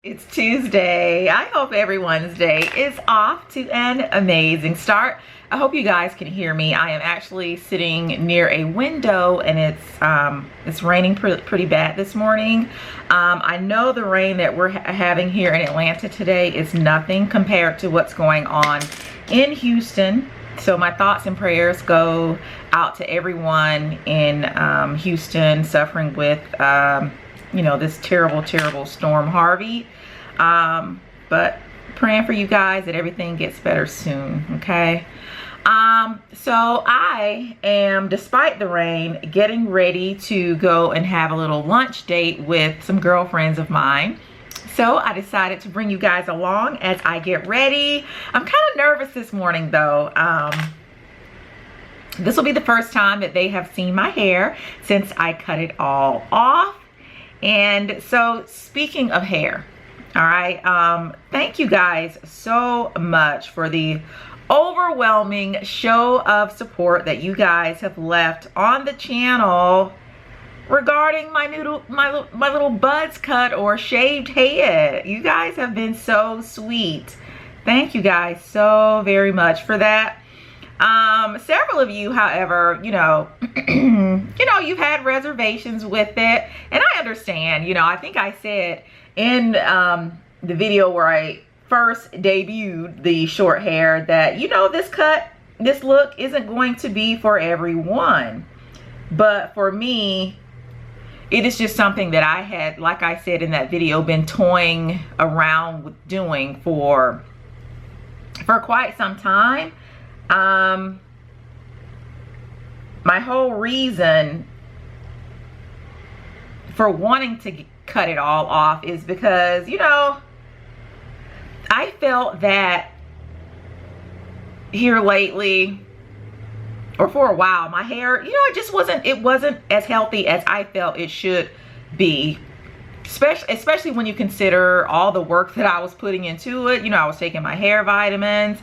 It's Tuesday. I hope everyone's day is off to an amazing start. I hope you guys can hear me. I am actually sitting near a window and it's raining pretty bad this morning. I know the rain that we're having here in Atlanta today is nothing compared to what's going on in Houston. So my thoughts and prayers go out to everyone in Houston suffering with you know, this terrible storm Harvey, but praying for you guys that everything gets better soon. Okay. So I am, despite the rain, getting ready to go and have a little lunch date with some girlfriends of mine. So I decided to bring you guys along as I get ready. I'm kind of nervous this morning though. This will be the first time that they have seen my hair since I cut it all off. And so, speaking of hair, all right, thank you guys so much for the overwhelming show of support that you guys have left on the channel regarding my little buzz cut or shaved head. You guys have been so sweet. Thank you guys so very much for that. Several of you, however, you've had reservations with it, and I understand. I think I said in the video where I first debuted the short hair that, this look isn't going to be for everyone. But for me, it is just something that I had, like I said in that video, been toying around with doing for quite some time. My whole reason for wanting to cut it all off is because, I felt that here lately, or for a while, my hair, it wasn't as healthy as I felt it should be. Especially when you consider all the work that I was putting into it. I was taking my hair vitamins.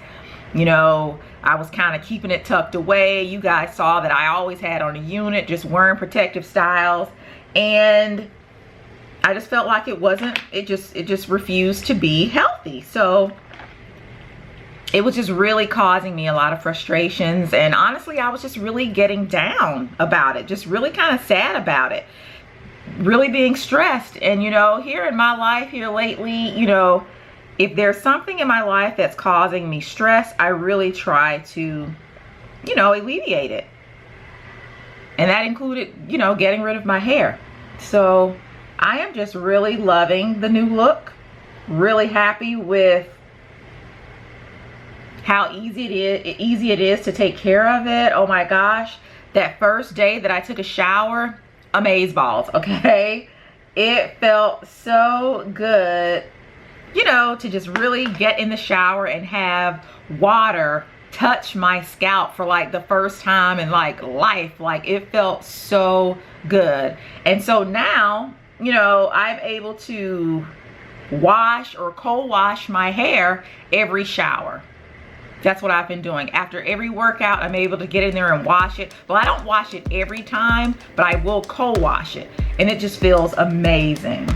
I was kind of keeping it tucked away. You guys saw that I always had on a unit, just wearing protective styles. And I just felt like it just refused to be healthy. So it was just really causing me a lot of frustrations. And honestly, I was just really getting down about it. Just really kind of sad about it. Really being stressed. And, here in my life here lately, if there's something in my life that's causing me stress, I really try to, alleviate it. And that included, getting rid of my hair. So I am just really loving the new look. Really happy with how easy it is to take care of it. Oh my gosh. That first day that I took a shower, amazeballs, okay? It felt so good. To just really get in the shower and have water touch my scalp for like the first time in life. Like it felt so good. And so now, I'm able to wash or co-wash my hair every shower. That's what I've been doing. After every workout, I'm able to get in there and wash it. Well, I don't wash it every time, but I will co-wash it. And it just feels amazing.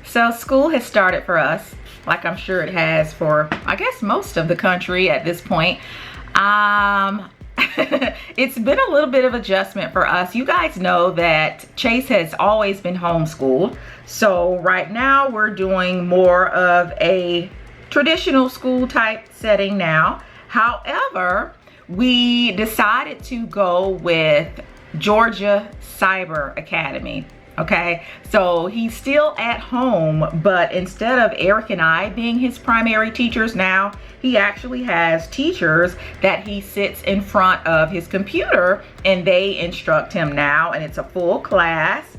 So school has started for us, like I'm sure it has for, I guess, most of the country at this point. It's been a little bit of adjustment for us. You guys know that Chase has always been homeschooled. So right now we're doing more of a traditional school type setting now. However, we decided to go with Georgia Cyber Academy. Okay, so he's still at home, but instead of Eric and I being his primary teachers now, he actually has teachers that he sits in front of his computer and they instruct him now, and it's a full class.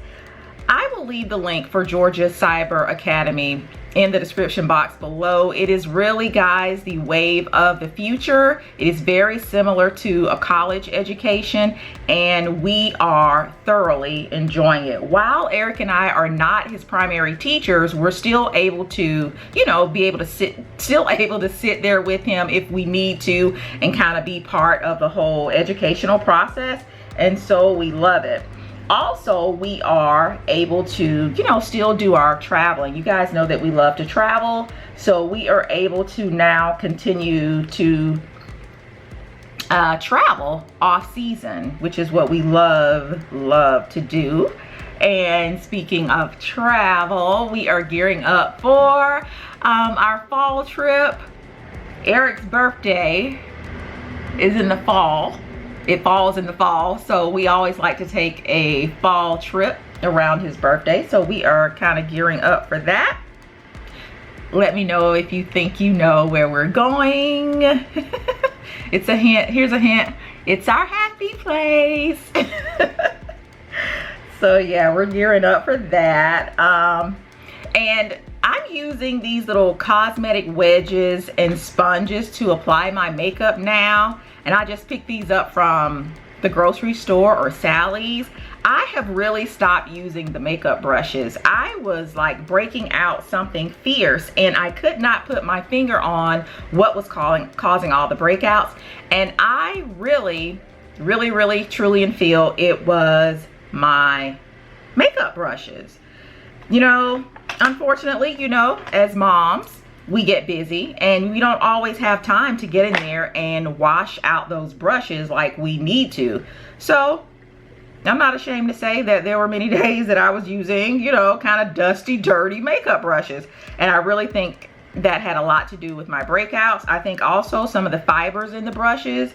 I will leave the link for Georgia Cyber Academy in the description box below. It is really, guys, the wave of the future. It is very similar to a college education, and we are thoroughly enjoying it. While Eric and I are not his primary teachers, we're still able to, you know, be able to sit there with him if we need to, and kind of be part of the whole educational process. And so we love it. Also, we are able to, you know, still do our traveling. You guys know that we love to travel, so we are able to now continue to travel off season, which is what we love to do. And speaking of travel, we are gearing up for our fall trip. Eric's birthday is in the fall. It falls in the fall, so we always like to take a fall trip around his birthday. So we are kind of gearing up for that. Let me know if you think you know where we're going. It's a hint. Here's a hint. It's our happy place. So yeah, we're gearing up for that. And I'm using these little cosmetic wedges and sponges to apply my makeup now. And I just picked these up from the grocery store or Sally's. I have really stopped using the makeup brushes. I was like breaking out something fierce, and I could not put my finger on what was causing all the breakouts. And I really truly and feel it was my makeup brushes. You know, unfortunately, you know, as moms, we get busy and we don't always have time to get in there and wash out those brushes like we need to. So I'm not ashamed to say that there were many days that I was using, you know, kind of dusty, dirty makeup brushes. And I really think that had a lot to do with my breakouts. I think also some of the fibers in the brushes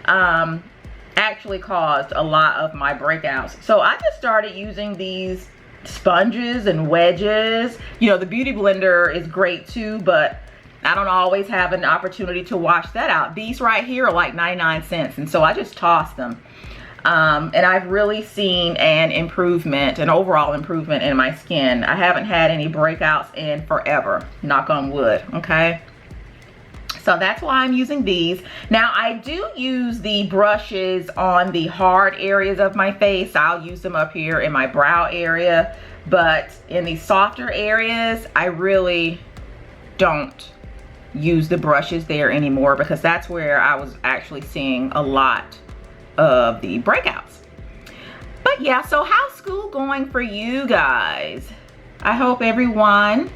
actually caused a lot of my breakouts. So I just started using these sponges and wedges. You know, the beauty blender is great too, but I don't always have an opportunity to wash that out. These right here are like 99 cents, and so I just toss them. And I've really seen an overall improvement in my skin. I haven't had any breakouts in forever, knock on wood, okay? So that's why I'm using these. Now, I do use the brushes on the hard areas of my face. I'll use them up here in my brow area, but in the softer areas, I really don't use the brushes there anymore, because that's where I was actually seeing a lot of the breakouts. But yeah, so how's school going for you guys? I hope everyone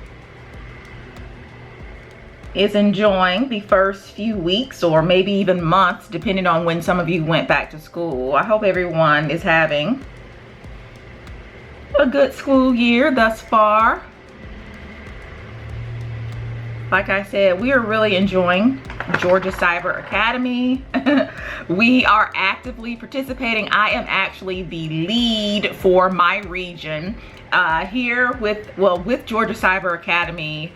is enjoying the first few weeks, or maybe even months, depending on when some of you went back to school. I hope everyone is having a good school year thus far. Like I said, we are really enjoying Georgia Cyber Academy. We are actively participating. I am actually the lead for my region here with Georgia Cyber Academy.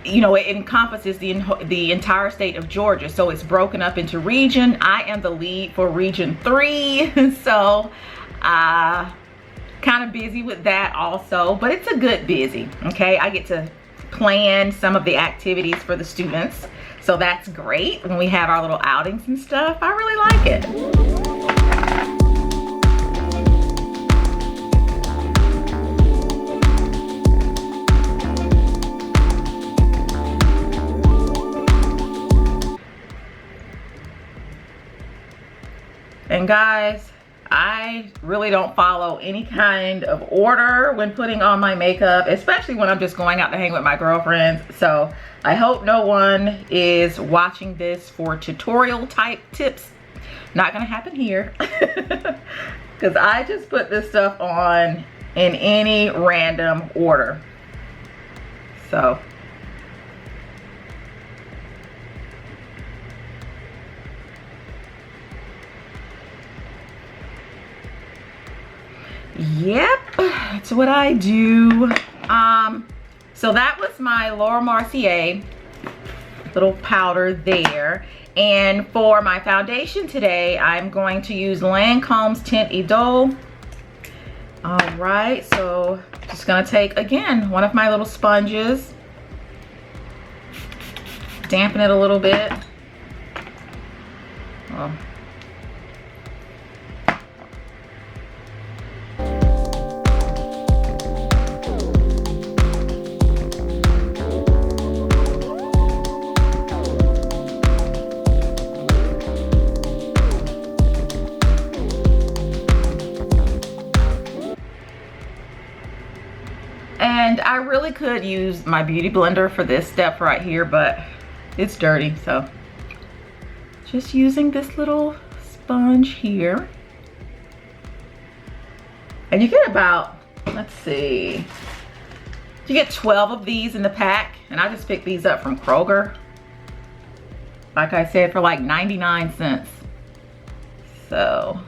You know, it encompasses the entire state of Georgia, so it's broken up into region. I am the lead for region 3, so kind of busy with that also, but it's a good busy, okay? I get to plan some of the activities for the students, so that's great when we have our little outings and stuff. I really like it. And guys, I really don't follow any kind of order when putting on my makeup, especially when I'm just going out to hang with my girlfriends. So I hope no one is watching this for tutorial type tips. Not gonna happen here. Because I just put this stuff on in any random order. So yep, that's what I do. So that was my Laura Mercier little powder there. And for my foundation today, I'm going to use Lancome's Tint Idole. All right, so just gonna take, again, one of my little sponges dampen it a little bit. Well, and I really could use my beauty blender for this step right here, but it's dirty, so just using this little sponge here. And you get about, let's see, you get 12 of these in the pack, and I just picked these up from Kroger, like I said, for like 99 cents. So,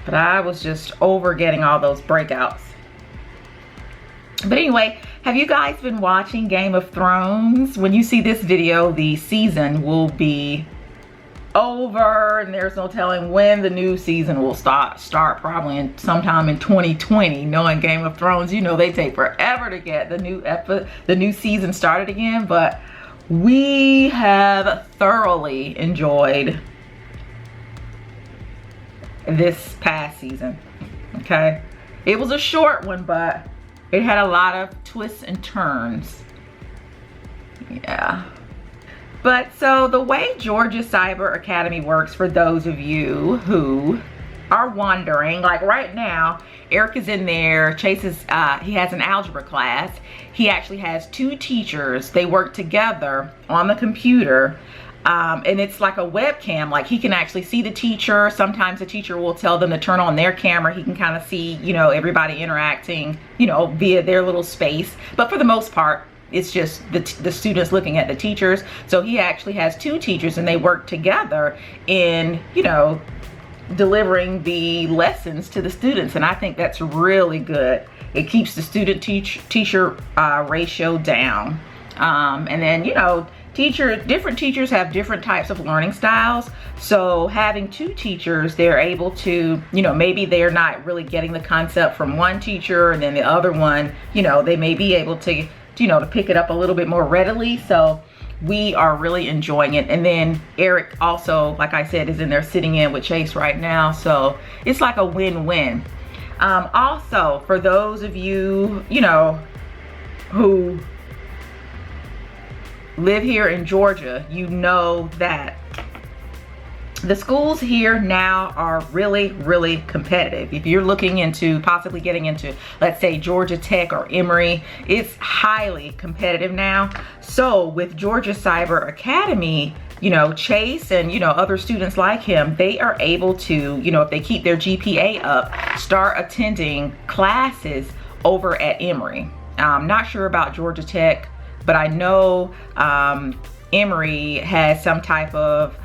but I was just over getting all those breakouts. But anyway, have you guys been watching Game of Thrones? When you see this video, the season will be over, and there's no telling when the new season will start probably sometime in 2020. Knowing Game of Thrones, you know they take forever to get the new season started again, but we have thoroughly enjoyed this past season. Okay, it was a short one, but it had a lot of twists and turns. Yeah. But so the way Georgia Cyber Academy works, for those of you who are wondering, like right now, Eric is in there. Chase is, he has an algebra class. He actually has 2 teachers. They work together on the computer. And it's like a webcam, like he can actually see the teacher. Sometimes the teacher will tell them to turn on their camera. He can kind of see, you know, everybody interacting, you know, via their little space. But for the most part, it's just the students looking at the teachers. So he actually has 2 teachers, and they work together in, you know, delivering the lessons to the students. And I think that's really good. It keeps the student-teacher ratio down. And then, you know, different teachers have different types of learning styles. So having 2 teachers, they're able to, you know, maybe they're not really getting the concept from one teacher, and then the other one, you know, they may be able to, you know, to pick it up a little bit more readily. So we are really enjoying it. And then Eric also, like I said, is in there sitting in with Chase right now. So it's like a win-win. Also, for those of you, you know, who live here in Georgia, you know that the schools here now are really, really competitive. If you're looking into possibly getting into, let's say, Georgia Tech or Emory, it's highly competitive now. So with Georgia Cyber Academy, you know, Chase and, you know, other students like him, they are able to, you know, if they keep their GPA up, start attending classes over at Emory. I'm not sure about Georgia Tech, but I know Emory has some type of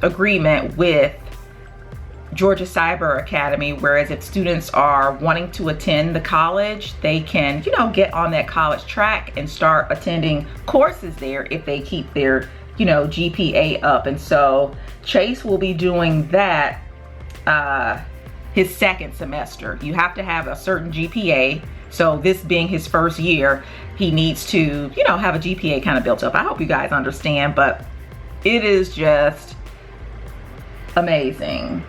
agreement with Georgia Cyber Academy, whereas if students are wanting to attend the college, they can, you know, get on that college track and start attending courses there if they keep their, you know, GPA up. And so Chase will be doing that his second semester. You have to have a certain GPA. So this being his first year, he needs to, you know, have a GPA kind of built up. I hope you guys understand, but it is just amazing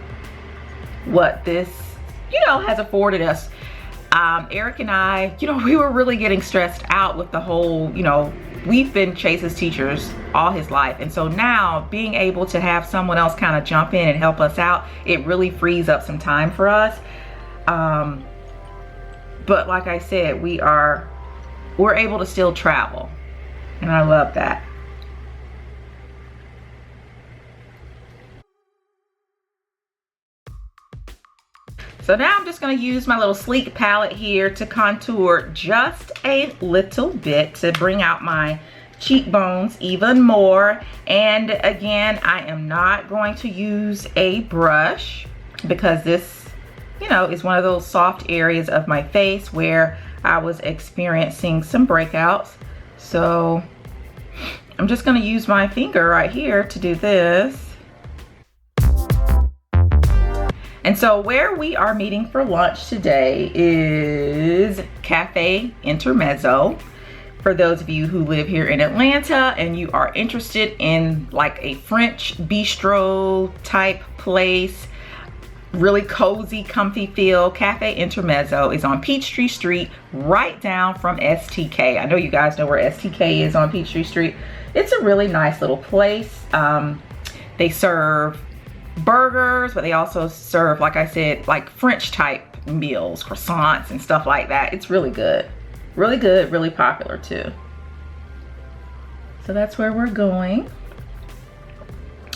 what this, you know, has afforded us. Eric and I, you know, we were really getting stressed out with the whole, you know, we've been Chase's teachers all his life. And so now being able to have someone else kind of jump in and help us out, it really frees up some time for us. But like I said, we're able to still travel, and I love that. So now I'm just going to use my little sleek palette here to contour just a little bit to bring out my cheekbones even more. And again, I am not going to use a brush because this, you know, is one of those soft areas of my face where I was experiencing some breakouts. So I'm just going to use my finger right here to do this. And so where we are meeting for lunch today is Cafe Intermezzo. for those of you who live here in Atlanta and you are interested in like a French bistro type place, really cozy, comfy feel, Cafe Intermezzo is on Peachtree Street, right down from STK. I know you guys know where STK is on Peachtree Street. It's a really nice little place. They serve burgers, but they also serve, like I said, like French type meals, croissants and stuff like that. It's really good, really popular too. So that's where we're going.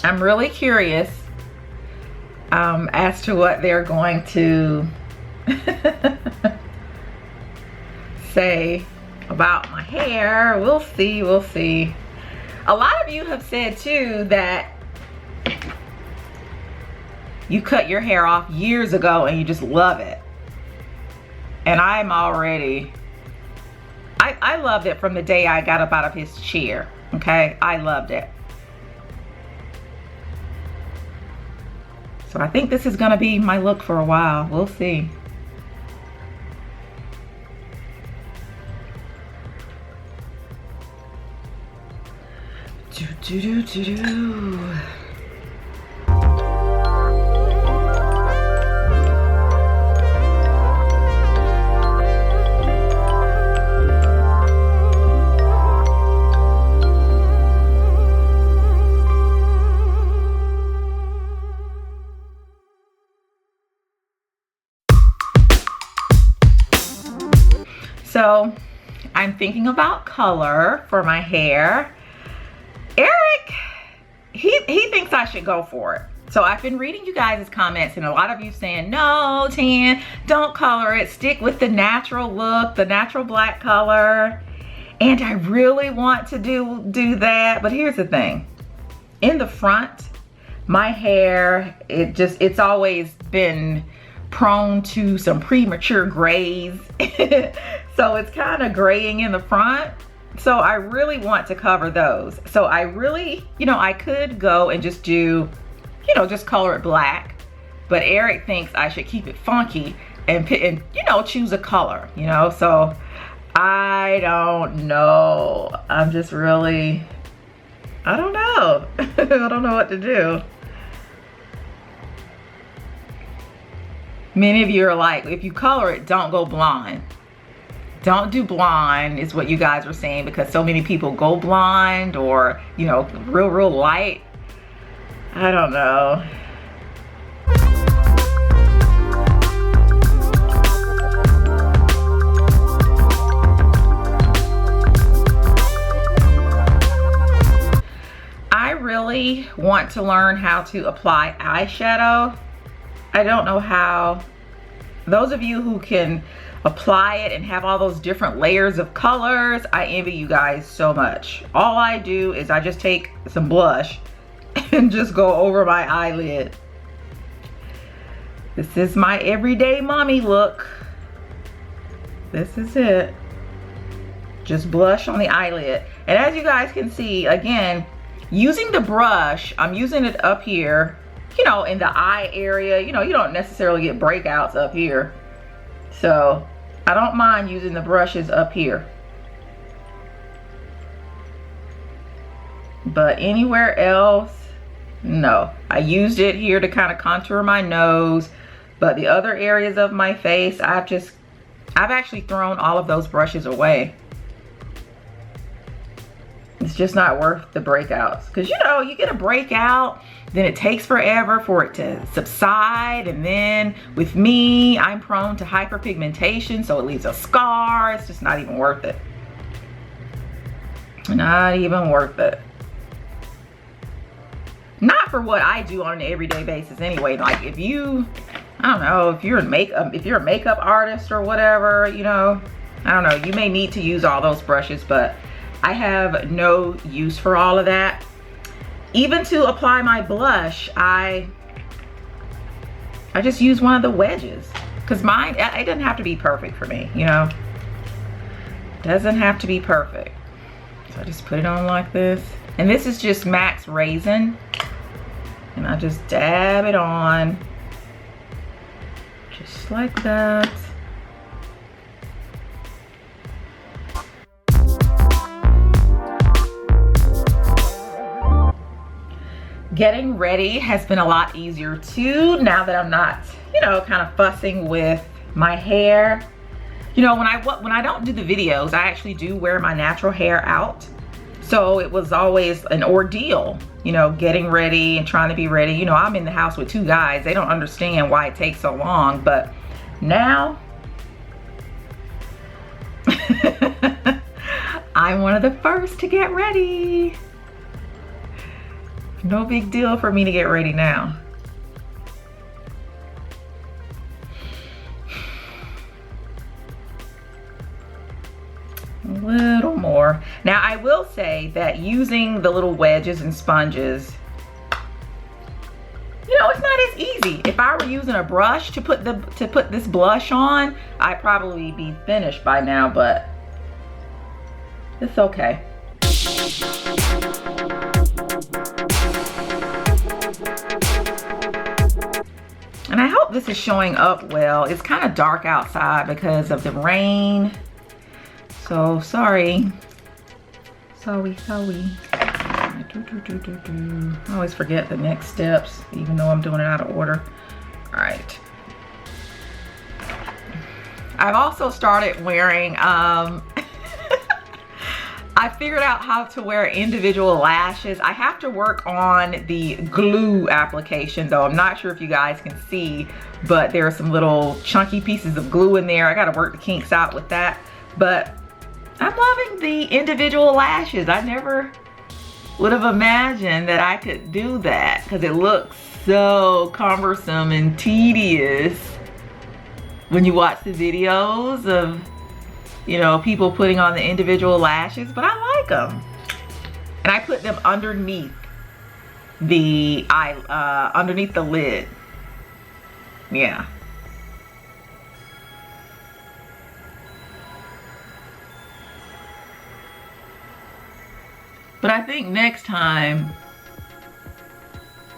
I'm really curious as to what they're going to say about my hair. We'll see, we'll see. A lot of you have said too that you cut your hair off years ago and you just love it. And I'm already, I loved it from the day I got up out of his chair, okay? I loved it. So I think this is gonna be my look for a while. We'll see. Do. So I'm thinking about color for my hair. Eric, he thinks I should go for it. So I've been reading you guys' comments and a lot of you saying, no, Tan, don't color it. Stick with the natural look, the natural black color. And I really want to do that. But here's the thing. In the front, my hair, it's always been prone to some premature grays. So it's kind of graying in the front. So I really want to cover those. So I really, I could go and just do, just color it black. But Eric thinks I should keep it funky and choose a color, So I don't know. I'm just really, I don't know. I don't know what to do. Many of you are like, if you color it, don't go blonde. Don't do blonde is what you guys were saying, because so many people go blonde or, real light. I don't know. I really want to learn how to apply eyeshadow. I don't know how. Those of you who can apply it and have all those different layers of colors, I envy you guys so much. All I do is I just take some blush and just go over my eyelid. This is my everyday mommy look. This is it. Just blush on the eyelid. And as you guys can see, again, using the brush, I'm using it up here, in the eye area. You don't necessarily get breakouts up here. So I don't mind using the brushes up here. But anywhere else, no. I used it here to kind of contour my nose, but the other areas of my face, I've actually thrown all of those brushes away. It's just not worth the breakouts. Because you get a breakout, then it takes forever for it to subside. And then with me, I'm prone to hyperpigmentation, so it leaves a scar. It's just not even worth it. Not even worth it. Not for what I do on an everyday basis anyway. Like if you, I don't know, if you're a makeup artist or whatever, I don't know, you may need to use all those brushes, but I have no use for all of that. Even to apply my blush, I just use one of the wedges, because mine, it doesn't have to be perfect for me, Doesn't have to be perfect. So I just put it on like this. And this is just Max Raisin. And I just dab it on. Just like that. Getting ready has been a lot easier too, now that I'm not, you know, kind of fussing with my hair. You know, when I don't do the videos, I actually do wear my natural hair out. So it was always an ordeal, you know, getting ready and trying to be ready. You know, I'm in the house with 2 guys. They don't understand why it takes so long, but now I'm one of the first to get ready. No big deal for me to get ready now. A little more. Now I will say that using the little wedges and sponges, you know, it's not as easy. If I were using a brush to put this blush on, I'd probably be finished by now, but it's okay. And I hope this is showing up well. It's kind of dark outside because of the rain. So sorry. Sorry. I always forget the next steps, even though I'm doing it out of order. All right. I've also started wearing, I figured out how to wear individual lashes. I have to work on the glue application though. I'm not sure if you guys can see, but there are some little chunky pieces of glue in there. I gotta work the kinks out with that. But I'm loving the individual lashes. I never would have imagined that I could do that because it looks so cumbersome and tedious when you watch the videos of, you know, people putting on the individual lashes, but I like them. And I put them underneath the underneath the lid. Yeah. But I think next time,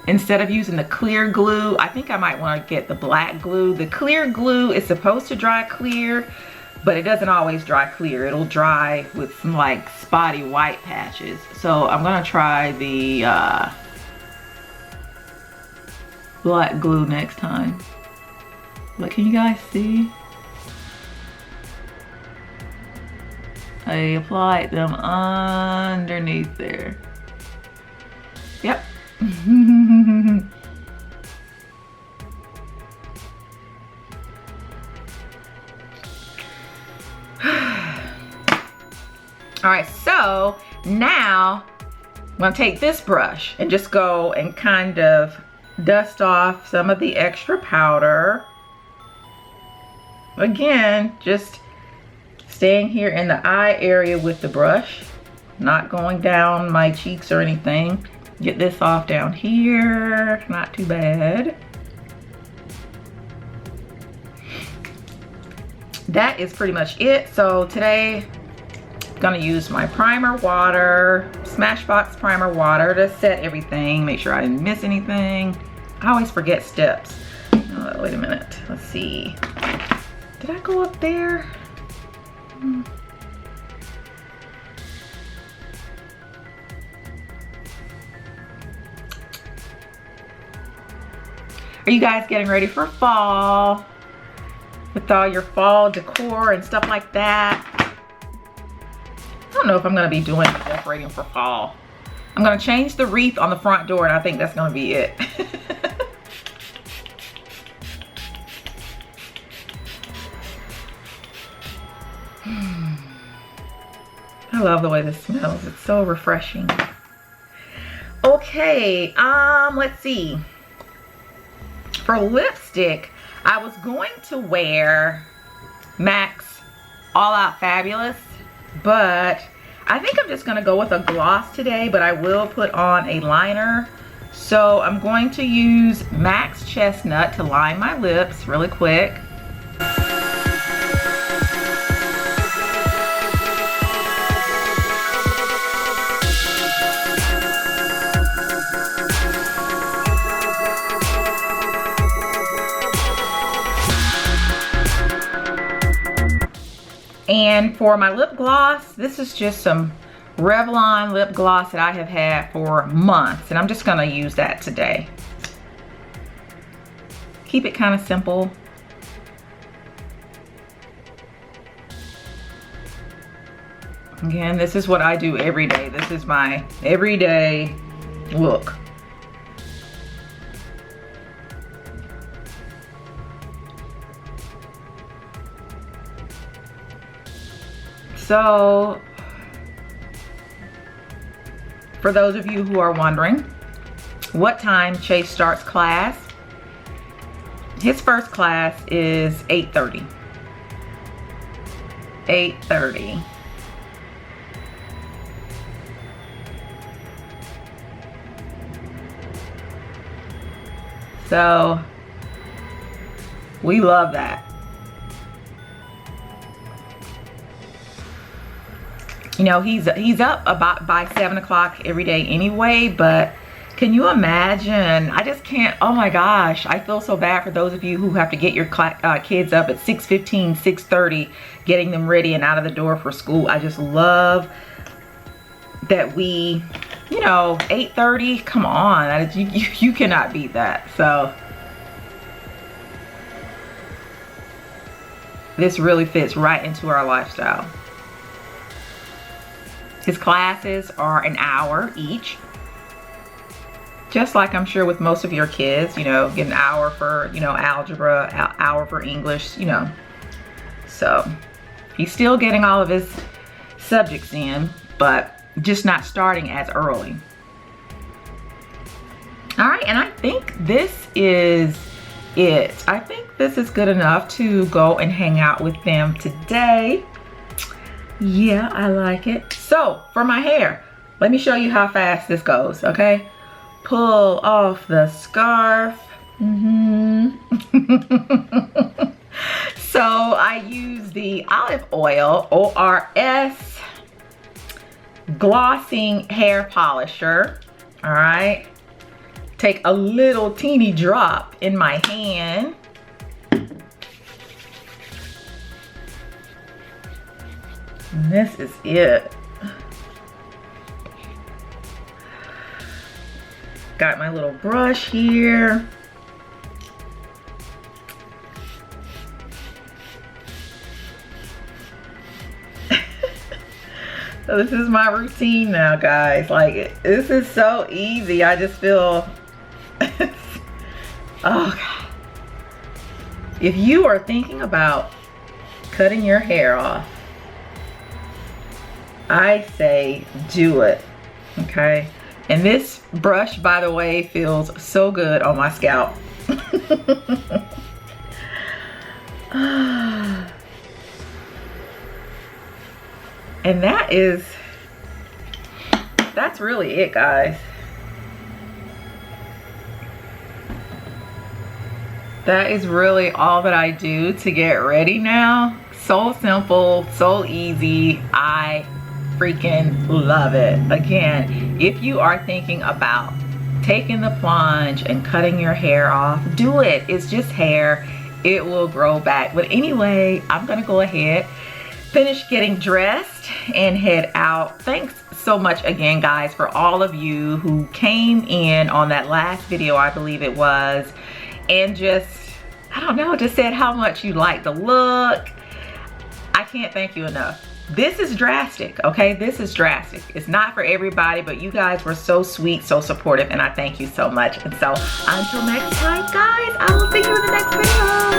instead of using the clear glue, I think I might want to get the black glue. The clear glue is supposed to dry clear, but it doesn't always dry clear. It'll dry with some like spotty white patches. So I'm gonna try the black glue next time. But can you guys see? I applied them underneath there. Yep. All right, so now I'm gonna take this brush and just go and kind of dust off some of the extra powder. Again, just staying here in the eye area with the brush, not going down my cheeks or anything. Get this off down here, not too bad. That is pretty much it. So today, I'm gonna use my primer water, Smashbox primer water to set everything, make sure I didn't miss anything. I always forget steps. Wait a minute, let's see. Did I go up there? Are you guys getting ready for fall? With all your fall decor and stuff like that? I don't know if I'm gonna be doing decorating for fall. I'm gonna change the wreath on the front door and I think that's gonna be it. I love the way this smells. It's so refreshing. Okay, let's see. For lipstick, I was going to wear MAC's All Out Fabulous, but I think I'm just gonna go with a gloss today, but I will put on a liner. So I'm going to use MAC's Chestnut to line my lips really quick. And for my lip gloss, this is just some Revlon lip gloss that I have had for months, and I'm just gonna use that today. Keep it kind of simple. Again, this is what I do every day. This is my everyday look. So, for those of you who are wondering what time Chase starts class, his first class is 8:30. 8:30. So, we love that. You know, he's up about by 7 o'clock every day anyway, but can you imagine? I just can't. Oh my gosh, I feel so bad for those of you who have to get your kids up at 6:15, 6:30, getting them ready and out of the door for school. I just love that we, you know, 8:30, come on, you cannot beat that. So this really fits right into our lifestyle. His classes are an hour each. Just like I'm sure with most of your kids, you know, get an hour for, you know, algebra, hour for English, you know. So he's still getting all of his subjects in, but just not starting as early. All right, and I think this is it. I think this is good enough to go and hang out with them today. Yeah, I like it. So for my hair, let me show you how fast this goes, okay? Pull off the scarf. So I use the olive oil, ORS glossing hair polisher. All right, take a little teeny drop in my hand. And this is it. Got my little brush here. So this is my routine now, guys. Like, this is so easy. I just feel, oh God. If you are thinking about cutting your hair off, I say do it, okay? And this brush, by the way, feels so good on my scalp. And that's really it, guys. That is really all that I do to get ready now. So simple, so easy. I freaking love it. Again, if you are thinking about taking the plunge and cutting your hair off, do it. It's just hair. It will grow back. But anyway, I'm gonna go ahead, finish getting dressed, and head out. Thanks so much again, guys, for all of you who came in on that last video, I believe it was, and just, I don't know, just said how much you like the look. I can't thank you enough. This is drastic, okay? This is drastic. It's not for everybody, but you guys were so sweet, so supportive, and I thank you so much. And so until next time, guys, I will see you in the next video.